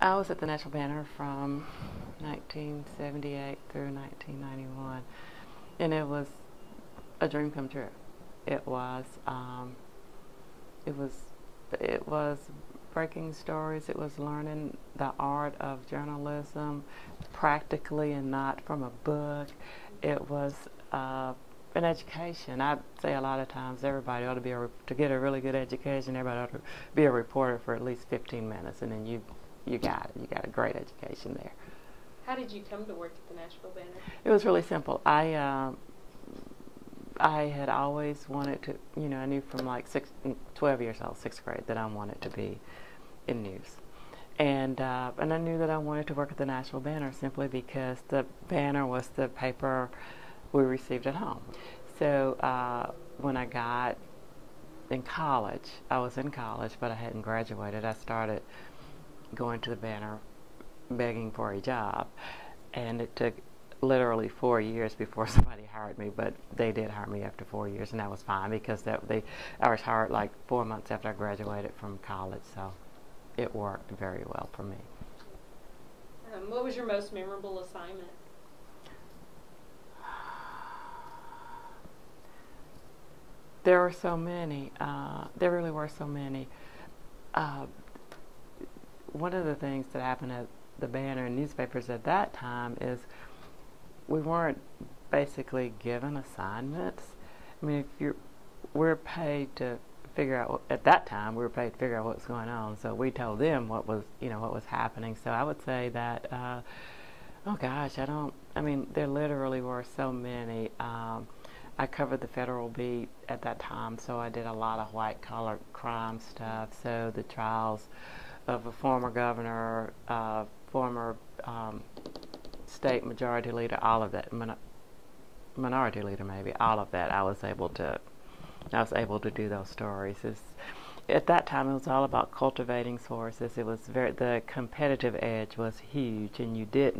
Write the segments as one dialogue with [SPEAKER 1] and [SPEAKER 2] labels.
[SPEAKER 1] I was at the National Banner from 1978 through 1991, and it was a dream come true. It was, it was, it was breaking stories. It was learning the art of journalism practically and not from a book. It was an education. I say a lot of times everybody ought to be to get a really good education. Everybody ought to be a reporter for at least 15 minutes, and then you got it. You got a great education there.
[SPEAKER 2] How did you come to work at the Nashville Banner?
[SPEAKER 1] It was really simple. I had always wanted to, I knew from like 12 years old, sixth grade, that I wanted to be in news. And I knew that I wanted to work at the Nashville Banner simply because the Banner was the paper we received at home. So when I got in college, I was in college, but I hadn't graduated. I started going to the Banner begging for a job, and it took literally 4 years before somebody hired me, but they did hire me after 4 years, and that was fine because I was hired like 4 months after I graduated from college, so it worked very well for me.
[SPEAKER 2] What was your most memorable assignment?
[SPEAKER 1] There were so many. There really were so many. One of the things that happened at the Banner and newspapers at that time is we weren't basically given assignments. I mean, we're paid to figure out, at that time we were paid to figure out what was going on, so we told them what was happening. So I would say that oh gosh, there literally were so many. I covered the federal beat at that time, so I did a lot of white collar crime stuff. So the trials of a former governor, former state majority leader, all of that, minority leader maybe, all of that. I was able to do those stories. At that time, it was all about cultivating sources. It was the competitive edge was huge, and you did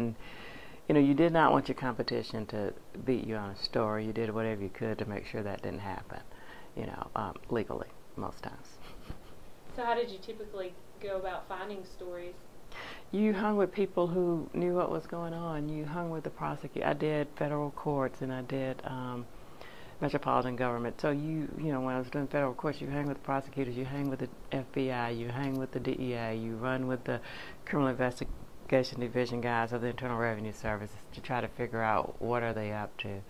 [SPEAKER 1] not want your competition to beat you on a story. You did whatever you could to make sure that didn't happen, legally most times.
[SPEAKER 2] So how did you typically go about finding stories?
[SPEAKER 1] You hung with people who knew what was going on. You hung with the prosecutor. I did federal courts, and I did metropolitan government. So when I was doing federal courts, you hang with the prosecutors, you hang with the FBI, you hang with the DEA, you run with the criminal investigation division guys of the Internal Revenue Service to try to figure out what are they up to.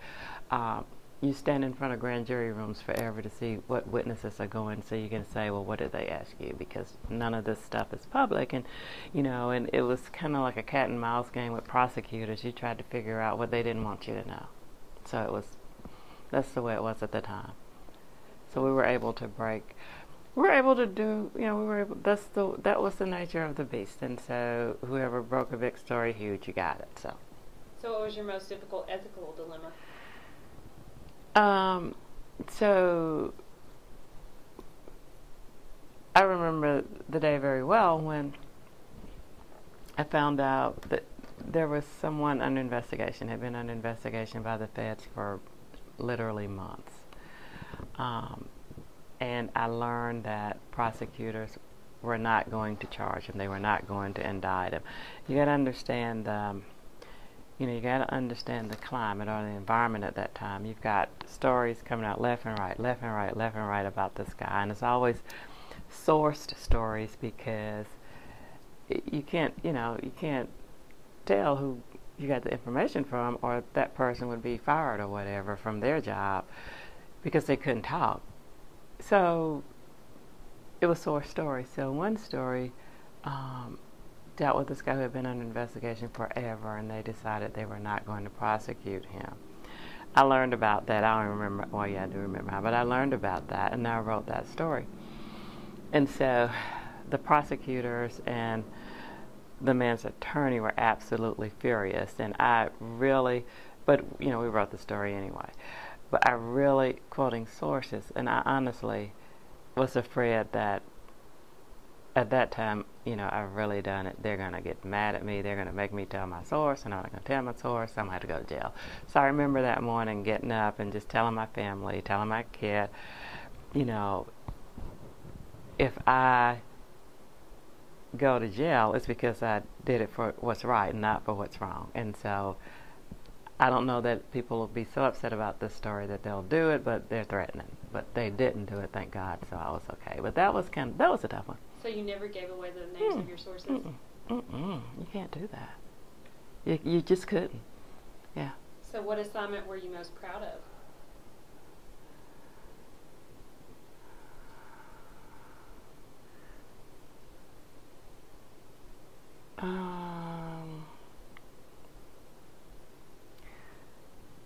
[SPEAKER 1] You stand in front of grand jury rooms forever to see what witnesses are going, so you can say, well, what did they ask you? Because none of this stuff is public, and and it was kind of like a cat and mouse game with prosecutors. You tried to figure out what they didn't want you to know. So that's the way it was at the time. So we were able to break. We were able to do. That was the nature of the beast, and so whoever broke a big story huge, you got it. So
[SPEAKER 2] what was your most difficult ethical dilemma?
[SPEAKER 1] So I remember the day very well when I found out that there was someone under investigation, had been under investigation by the feds for literally months. And I learned that prosecutors were not going to charge him. They were not going to indict him. You got to understand you got to understand the climate or the environment at that time. You've got stories coming out left and right, left and right, left and right about this guy, and it's always sourced stories because you can't tell who you got the information from, or that person would be fired or whatever from their job because they couldn't talk. So it was source stories. So one story dealt with this guy who had been under investigation forever, and they decided they were not going to prosecute him. I learned about that. I don't remember. Well, yeah, I do remember how, but I learned about that, and I wrote that story. And so the prosecutors and the man's attorney were absolutely furious, and but we wrote the story anyway. But I really, quoting sources, and I honestly was afraid that at that time, I've really done it. They're going to get mad at me. They're going to make me tell my source, and I'm not going to tell my source. I'm going to have to go to jail. So I remember that morning getting up and just telling my family, telling my kid, if I go to jail, it's because I did it for what's right and not for what's wrong. And so I don't know that people will be so upset about this story that they'll do it, but they're threatening. But they didn't do it, thank God, so I was okay. But that was a tough one.
[SPEAKER 2] So you never gave away the names of your sources?
[SPEAKER 1] You can't do that. You just couldn't. Yeah.
[SPEAKER 2] So what assignment were you most proud of?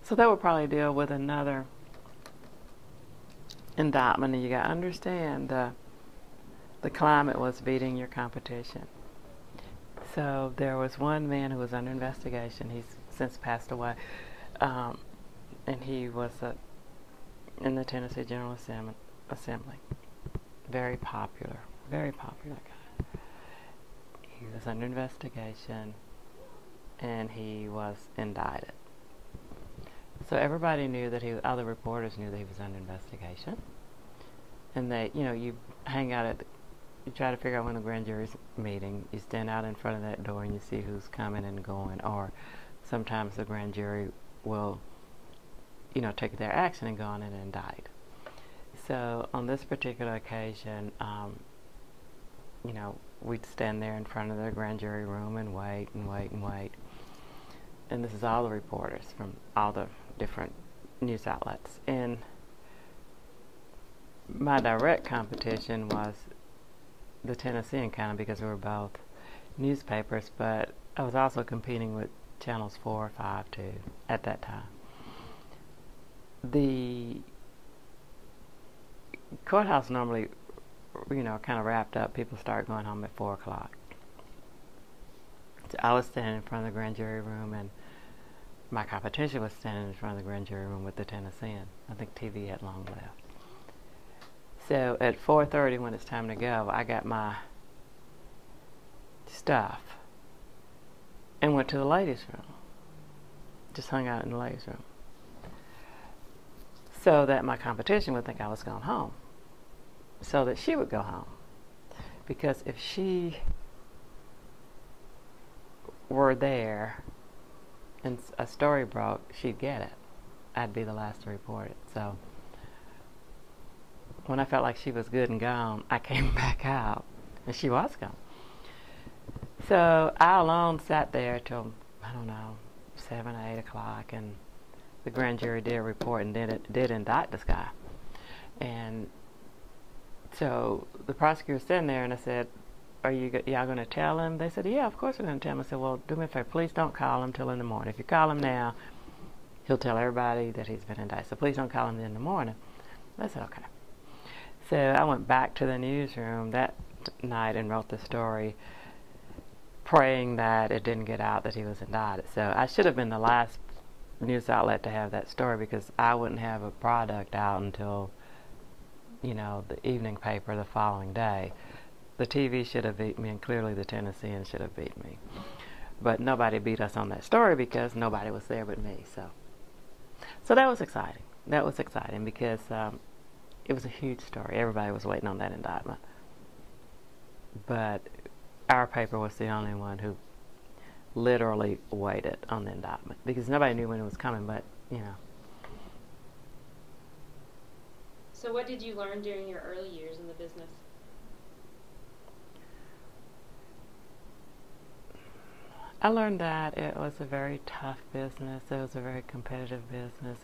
[SPEAKER 1] So that would probably deal with another indictment, and you got to understand the climate was beating your competition. So there was one man who was under investigation. He's since passed away, and he was in the Tennessee General Assembly. Very popular guy. He was under investigation, and he was indicted. So everybody knew that other reporters knew that he was under investigation. And you hang out you try to figure out when the grand jury's meeting. You stand out in front of that door and you see who's coming and going. Or sometimes the grand jury will, take their action and go on and indict. So on this particular occasion, we'd stand there in front of the grand jury room and wait and wait and wait. And this is all the reporters from all the different news outlets. And my direct competition was the Tennessean, kind of because we were both newspapers, but I was also competing with channels 4, 5, 2 at that time. The courthouse normally, kind of wrapped up. People start going home at 4 o'clock. So I was standing in front of the grand jury room, and my competition was standing in front of the grand jury room with the Tennessean. I think TV had long left. So at 4:30, when it's time to go, I got my stuff and went to the ladies' room. Just hung out in the ladies' room, so that my competition would think I was going home, so that she would go home. Because if she were there and a story broke, she'd get it. I'd be the last to report it. So when I felt like she was good and gone, I came back out, and she was gone. So I alone sat there till, 7 or 8 o'clock, and the grand jury did report and did indict this guy. And so the prosecutor was sitting there, and I said, y'all going to tell him? They said, yeah, of course we're going to tell him. I said, well, do me a favor, please don't call him till in the morning. If you call him now, he'll tell everybody that he's been indicted. So please don't call him in the morning. I said, okay. So I went back to the newsroom that night and wrote the story, praying that it didn't get out that he was indicted. So I should have been the last news outlet to have that story, because I wouldn't have a product out until, the evening paper the following day. The TV should have beat me, and clearly the Tennessean should have beat me. But nobody beat us on that story because nobody was there but me. So that was exciting. That was exciting because it was a huge story. Everybody was waiting on that indictment. But our paper was the only one who literally waited on the indictment, because nobody knew when it was coming, but,
[SPEAKER 2] So what did you learn during your early years in the business?
[SPEAKER 1] I learned that it was a very tough business. It was a very competitive business.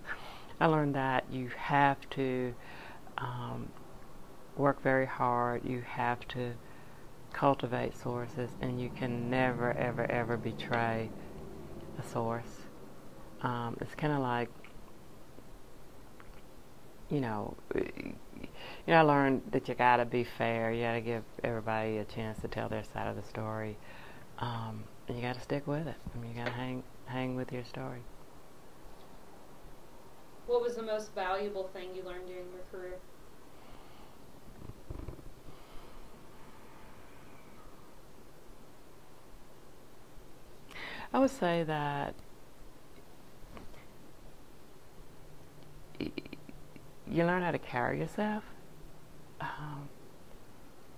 [SPEAKER 1] I learned that you have to work very hard. You have to cultivate sources, and you can never, ever, ever betray a source. It's kind of like, I learned that you gotta be fair. You gotta give everybody a chance to tell their side of the story, and you gotta stick with it. You gotta hang with your story.
[SPEAKER 2] What was the most valuable thing you learned during your career?
[SPEAKER 1] I would say that you learn how to carry yourself.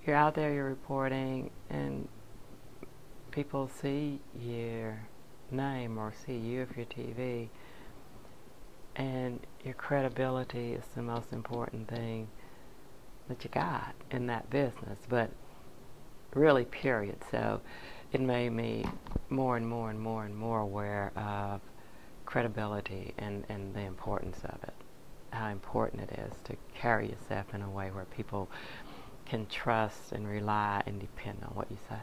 [SPEAKER 1] You're out there, you're reporting, and people see your name or see you if you're TV, and your credibility is the most important thing that you got in that business, but really period. So it made me more and more and more and more aware of credibility and the importance of it, how important it is to carry yourself in a way where people can trust and rely and depend on what you say.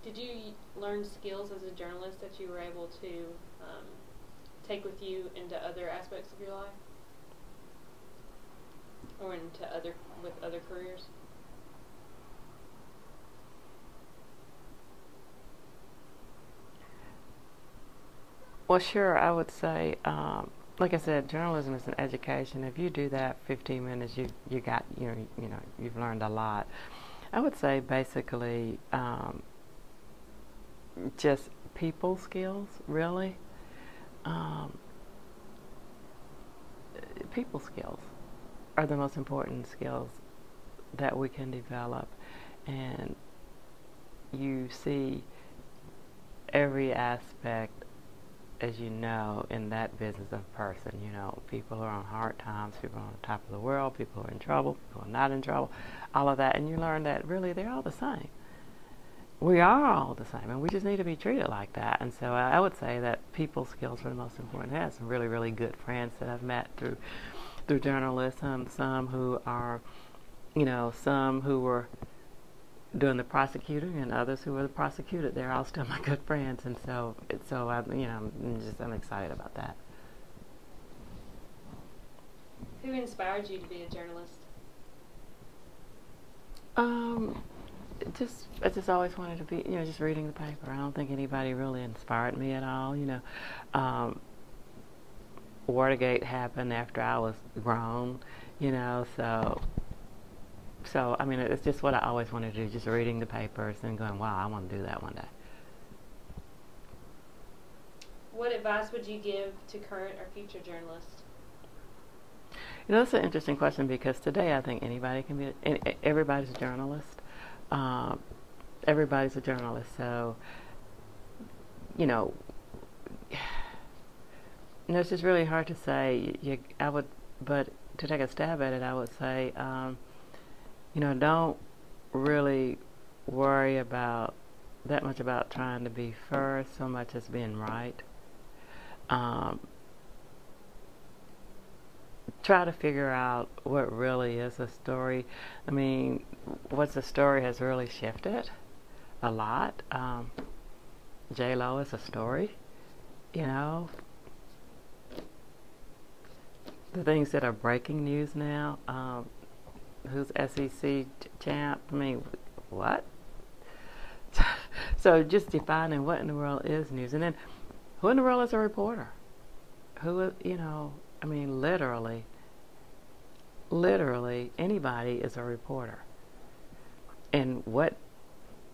[SPEAKER 2] Did you learn skills as a journalist that you were able to take with you into other aspects of your life, or with other careers?
[SPEAKER 1] Well, sure. I would say, like I said, journalism is an education. If you do that 15 minutes, you got you've learned a lot. I would say basically just people skills, really. People skills are the most important skills that we can develop, and you see every aspect, as you know, in that business of person. People who are on hard times, people on the top of the world, people who are in trouble, people who are not in trouble, all of that, and you learn that really they're all the same. We are all the same, and we just need to be treated like that. And so I would say that people skills are the most important. I have some really, really good friends that I've met through journalism, some who are, some who were doing the prosecuting and others who were the prosecuted. They're all still my good friends, and so I'm excited about that.
[SPEAKER 2] Who inspired you to be a journalist?
[SPEAKER 1] I just always wanted to be, just reading the paper. I don't think anybody really inspired me at all. Watergate happened after I was grown, so I mean, it's just what I always wanted to do, just reading the papers and going, wow, I want to do that one day.
[SPEAKER 2] What advice would you give to current or future journalists?
[SPEAKER 1] That's an interesting question, because today I think anybody can be, everybody's a journalist. Everybody's a journalist, so, it's just really hard to say. But to take a stab at it, I would say, don't really worry about that much about trying to be first so much as being right. Try to figure out what really is a story. I mean, what's a story has really shifted a lot. J-Lo is a story, The things that are breaking news now, who's SEC champ? I mean, what? So just defining what in the world is news. And then who in the world is a reporter? Who, I mean, literally, anybody is a reporter. And what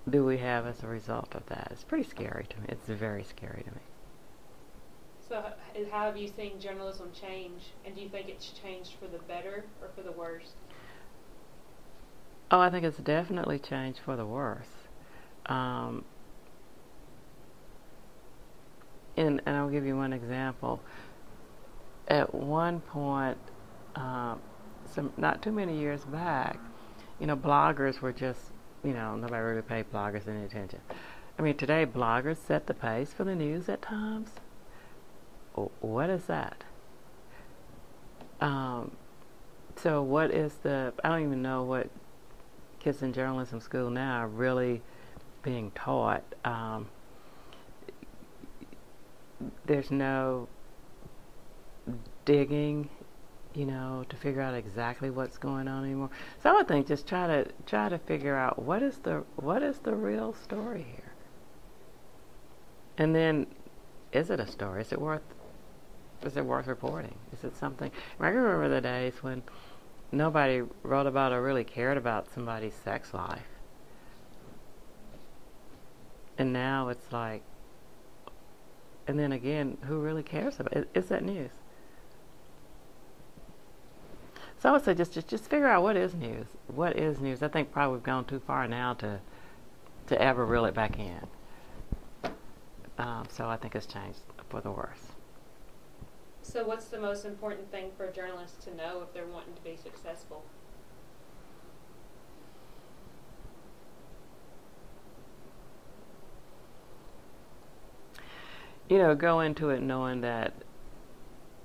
[SPEAKER 1] do we have as a result of that? It's pretty scary to me. It's very scary to me.
[SPEAKER 2] So how have you seen journalism change? And do you think it's changed for the better or for the worse?
[SPEAKER 1] Oh, I think it's definitely changed for the worse. And I'll give you one example. At one point, not too many years back, bloggers were just, nobody really paid bloggers any attention. I mean, today bloggers set the pace for the news at times. What is that? So what is I don't even know what kids in journalism school now are really being taught. There's no digging, to figure out exactly what's going on anymore. So I would think just try to figure out what is the real story here. And then, is it a story? Is it worth reporting? Is it something? I remember the days when nobody wrote about or really cared about somebody's sex life. And now it's like, and then again, who really cares about it? Is that news? So I would say just figure out what is news. What is news? I think probably we've gone too far now to ever reel it back in. So I think it's changed for the worse.
[SPEAKER 2] So what's the most important thing for a journalist to know if they're wanting to be successful?
[SPEAKER 1] Go into it knowing that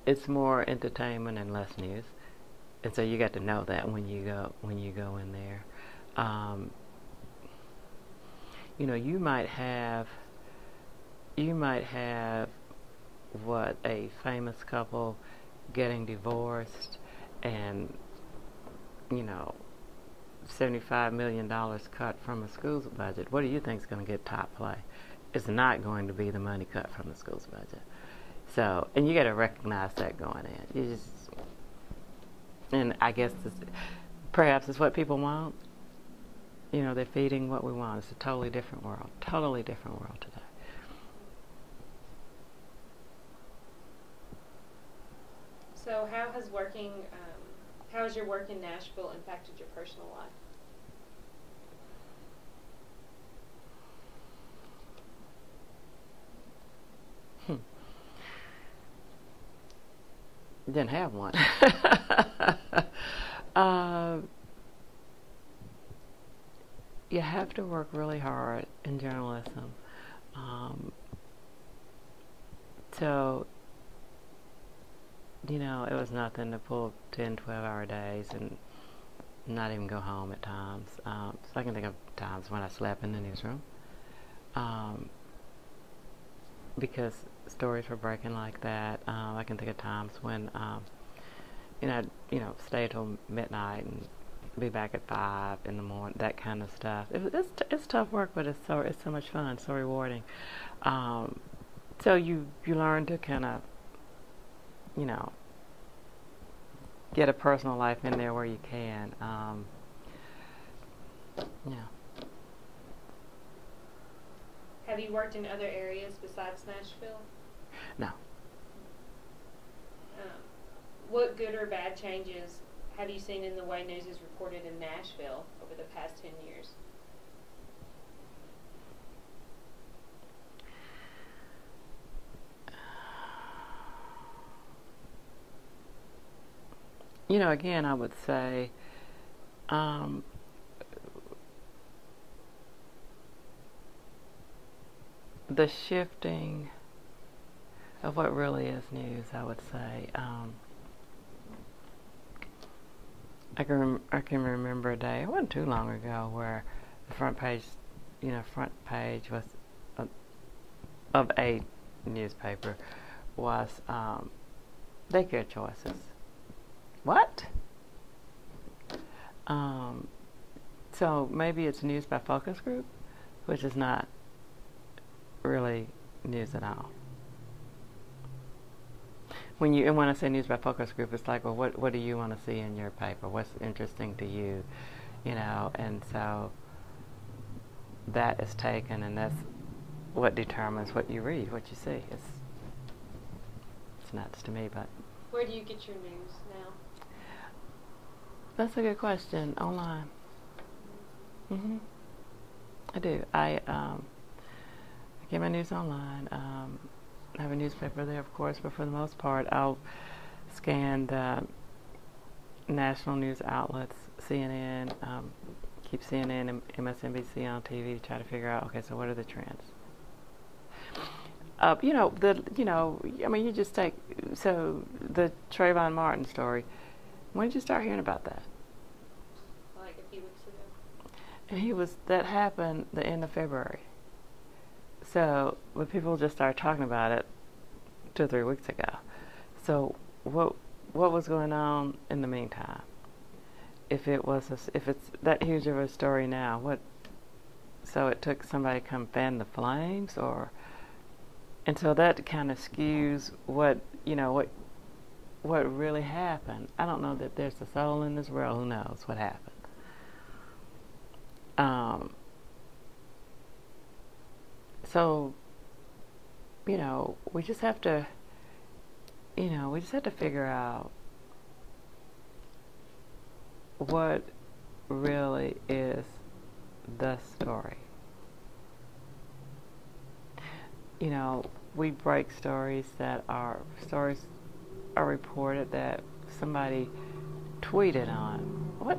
[SPEAKER 1] it's more entertainment and less news, and so you got to know that when you go in there. Um, you might have what, a famous couple getting divorced, and you know $75 million cut from a school's budget. What do you think is going to get top play? It's not going to be the money cut from the school's budget. So, and you got to recognize that going in. And I guess perhaps it's what people want. They're feeding what we want. It's a totally different world. Totally different world today.
[SPEAKER 2] So how has your work in Nashville impacted your personal life?
[SPEAKER 1] Didn't have one. uh, you have to work really hard in journalism. So, it was nothing to pull 10, 12-hour days and not even go home at times. So I can think of times when I slept in the newsroom. Because stories were breaking like that. I can think of times when, I'd, stay till midnight and be back at 5 in the morning, that kind of stuff. It's tough work, but it's so much fun, so rewarding. So you learn to kind of, get a personal life in there where you can. Yeah.
[SPEAKER 2] Have you worked in other areas besides Nashville?
[SPEAKER 1] No.
[SPEAKER 2] What good or bad changes have you seen in the way news is reported in Nashville over the past 10 years?
[SPEAKER 1] Again, I would say, the shifting of what really is news, I would say. I can remember a day, it wasn't too long ago, where the front page was of a newspaper was daycare choices. What? So maybe it's news by focus group, which is not really news at all. When I say news by focus group, it's like, well, what do you want to see in your paper? What's interesting to you? And so that is taken, and that's what determines what you read, what you see. It's nuts to me, but.
[SPEAKER 2] Where do you get your news now?
[SPEAKER 1] That's a good question. Online. I do. I get my news online. I have a newspaper there, of course, but for the most part, I'll scan the national news outlets, CNN, keep CNN and MSNBC on TV to try to figure out, okay, so what are the trends? You just take, so the Trayvon Martin story. When did you start hearing about that?
[SPEAKER 2] Like a few weeks ago.
[SPEAKER 1] And that happened the end of February. So, but people just started talking about it 2 or 3 weeks ago. So, what was going on in the meantime? If it's that huge of a story now, so it took somebody to come fan the flames, and so that kind of skews what really happened. I don't know that there's a soul in this world who knows what happened. So, we just have to, figure out what really is the story. we break stories are reported that somebody tweeted on. What?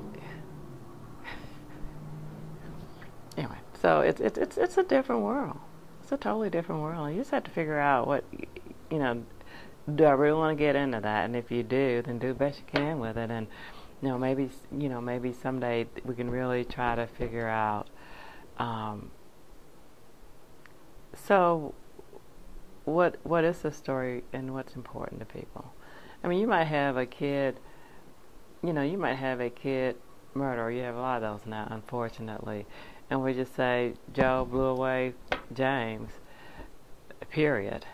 [SPEAKER 1] Anyway, so it's a different world. It's a totally different world. You just have to figure out what, do I really want to get into that? And if you do, then do the best you can with it. And maybe someday we can really try to figure out. So, what is the story and what's important to people? I mean, you might have a kid. You might have a kid murderer. You have a lot of those now, unfortunately. And we just say Joe blew away James, period.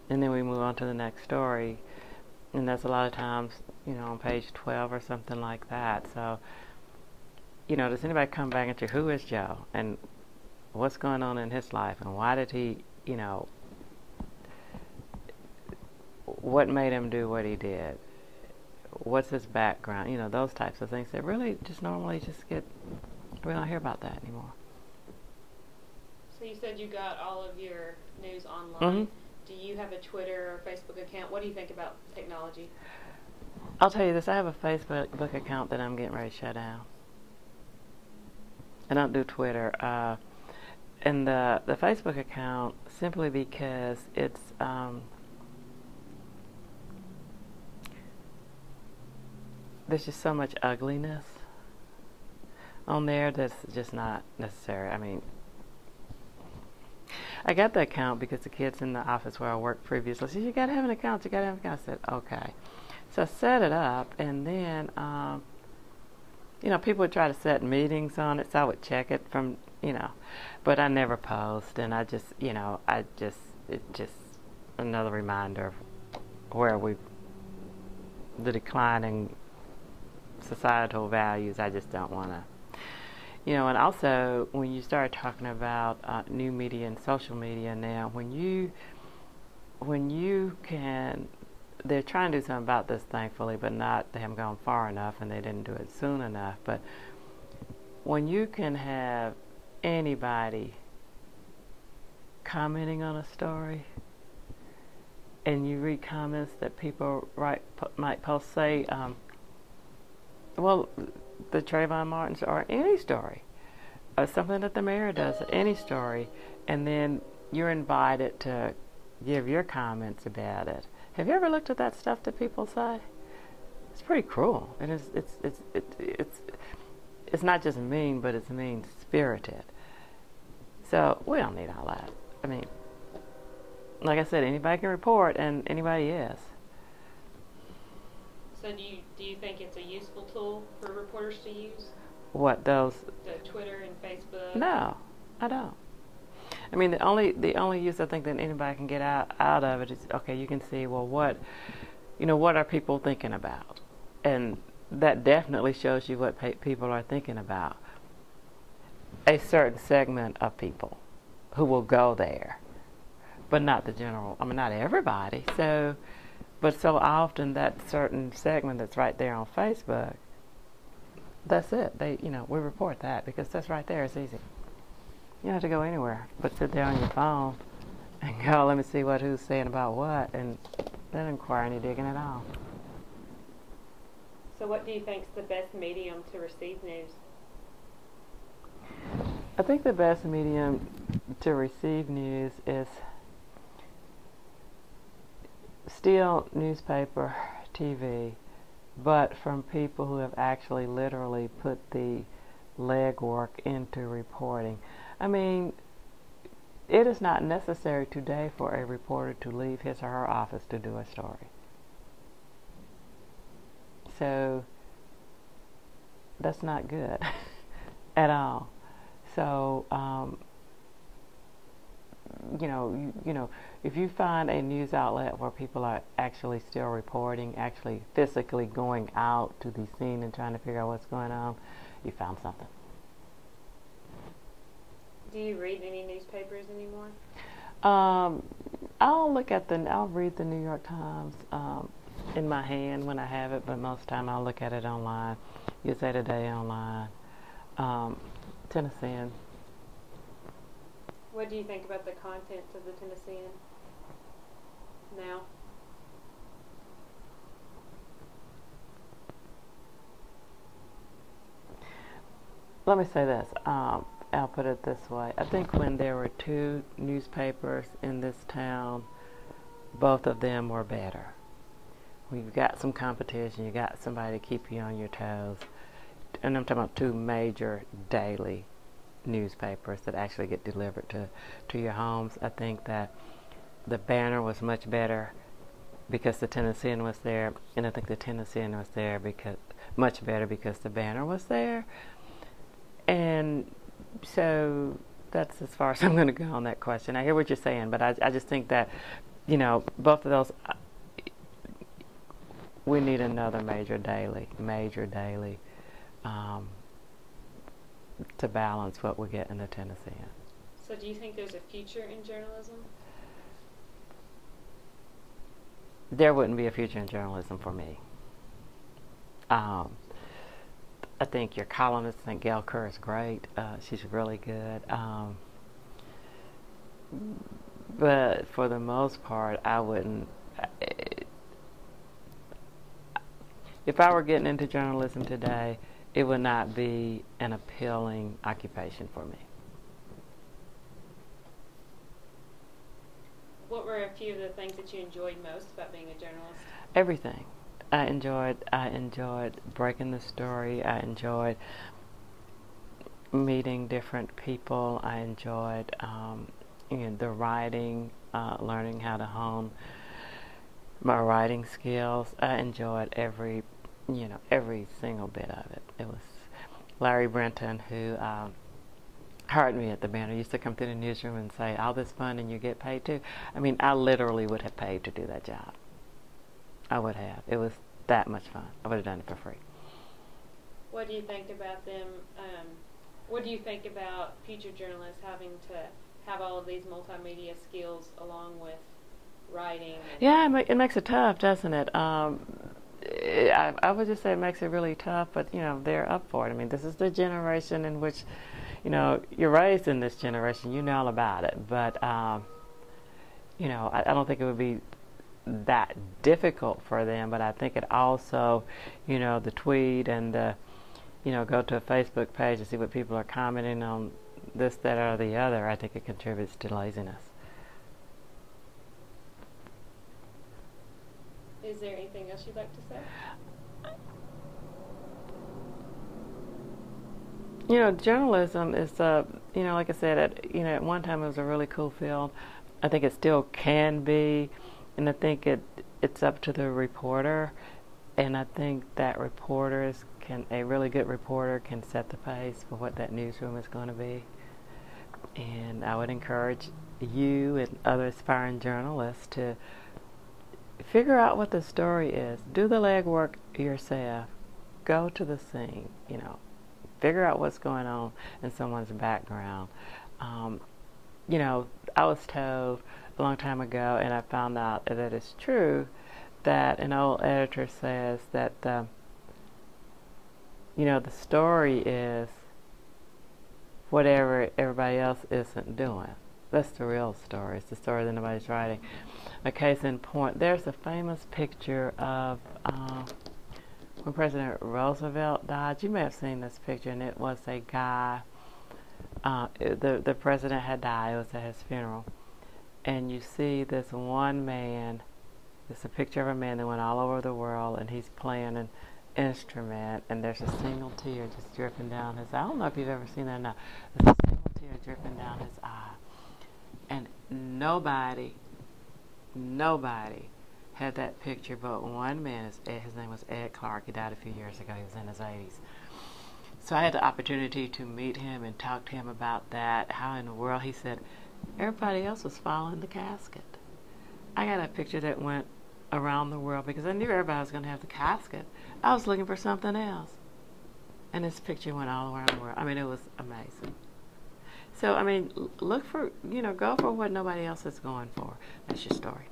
[SPEAKER 1] And then we move on to the next story. And that's a lot of times, on page 12 or something like that. So, does anybody come back and say, who is Joe? And what's going on in his life? And why did he, what made him do what he did? What's his background? Those types of things that really just normally we don't hear about that anymore.
[SPEAKER 2] So you said you got all of your news online.
[SPEAKER 1] Mm-hmm.
[SPEAKER 2] Do you have a Twitter or Facebook account? What do you think about technology?
[SPEAKER 1] I'll tell you this, I have a Facebook account that I'm getting ready to shut down. I don't do Twitter. And the Facebook account, simply because it's there's just so much ugliness on there that's just not necessary. I mean, I got the account because the kids in the office where I worked previously said, you got to have an account, you got to have an account. I said, okay. So I set it up, and then, people would try to set meetings on it, so I would check it from, but I never post, and it's just another reminder of where the declining societal values. I just don't want to. And also when you start talking about new media and social media now, when you can, they're trying to do something about this, thankfully, but they haven't gone far enough, and they didn't do it soon enough. But when you can have anybody commenting on a story, and you read comments that people might post, say, the Trayvon Martin's, or any story, or something that the mayor does, any story, and then you're invited to give your comments about it. Have you ever looked at that stuff that people say? It's pretty cruel, and it's not just mean, but it's mean-spirited. So we don't need all that. I mean, like I said, anybody can report, and anybody is.
[SPEAKER 2] So do you think it's a useful tool for reporters to use?
[SPEAKER 1] What, those?
[SPEAKER 2] The Twitter and Facebook?
[SPEAKER 1] No, I don't. I mean, the only use I think that anybody can get out of it is, okay, you can see, well, what are people thinking about? And that definitely shows you what people are thinking about. A certain segment of people who will go there, but not the general. I mean, not everybody. But so often that certain segment that's right there on Facebook, that's it. We report that because that's right there. It's easy. You don't have to go anywhere but sit there on your phone and go, let me see who's saying about what, and that doesn't require any digging at all.
[SPEAKER 2] So what do you think is the best medium to receive news?
[SPEAKER 1] I think the best medium to receive news is still newspaper, TV, but from people who have actually literally put the legwork into reporting. I mean, it is not necessary today for a reporter to leave his or her office to do a story. So that's not good at all. So if you find a news outlet where people are actually still reporting, actually physically going out to the scene and trying to figure out what's going on, you found something.
[SPEAKER 2] Do you read any newspapers anymore?
[SPEAKER 1] I'll read the New York Times in my hand when I have it, but most of the time I'll look at it online. USA Today online, Tennessean.
[SPEAKER 2] What do you think about the contents of the Tennessean? now?
[SPEAKER 1] Let me say this. I'll put it this way. I think when there were two newspapers in this town, both of them were better. When you've got some competition, you got somebody to keep you on your toes. And I'm talking about two major daily newspapers that actually get delivered to your homes. I think that the Banner was much better because the Tennessean was there, and I think the Tennessean was there because much better because the Banner was there. And so that's as far as I'm going to go on that question. I hear what you're saying, but I just think that, both of those, we need another major daily, to balance what we get in the Tennessean.
[SPEAKER 2] So do you think there's a future in journalism?
[SPEAKER 1] There wouldn't be a future in journalism for me. I think your columnist, I think Gail Kerr is great. She's really good. But for the most part, I wouldn't. If I were getting into journalism today, it would not be an appealing occupation for me.
[SPEAKER 2] What were a few of the things that you enjoyed most about being a journalist?
[SPEAKER 1] Everything. I enjoyed breaking the story. I enjoyed meeting different people. I enjoyed the writing, learning how to hone my writing skills. I enjoyed every single bit of it. It was Larry Brenton who hired me at the Banner. Used to come through the newsroom and say, "All this fun and you get paid too." I mean, I literally would have paid to do that job. I would have. It was that much fun. I would have done it for free.
[SPEAKER 2] What do you think about them? What do you think about future journalists having to have all of these multimedia skills along with writing?
[SPEAKER 1] Yeah, it makes it tough, doesn't it? I would just say it makes it really tough, but they're up for it. I mean, this is the generation in which, you're raised in this generation. You know all about it, but I don't think it would be that difficult for them, but I think it also, the tweet and the, go to a Facebook page and see what people are commenting on this, that, or the other. I think it contributes to laziness.
[SPEAKER 2] Is there anything else you'd like to say?
[SPEAKER 1] Journalism is, like I said, at one time it was a really cool field. I think it still can be. And I think it's up to the reporter, and I think that a really good reporter can set the pace for what that newsroom is going to be. And I would encourage you and other aspiring journalists to figure out what the story is. Do the legwork yourself. Go to the scene, figure out what's going on in someone's background. I was told a long time ago, and I found out that it's true, that an old editor says that the story is whatever everybody else isn't doing. That's the real story. It's the story that nobody's writing. A case in point, there's a famous picture of when President Roosevelt died. You may have seen this picture, and it was a guy, the president had died. It was at his funeral. And you see this one man, it's a picture of a man that went all over the world, and he's playing an instrument, and there's a single tear just dripping down his eye. I don't know if you've ever seen that or not. There's a single tear dripping down his eye. And nobody had that picture but one man. His name was Ed Clark. He died a few years ago. He was in his 80s. So I had the opportunity to meet him and talk to him about that. How in the world, he said, everybody else was following the casket. I got a picture that went around the world because I knew everybody was going to have the casket. I was looking for something else. And this picture went all around the world. I mean, it was amazing. So, I mean, look for, go for what nobody else is going for. That's your story.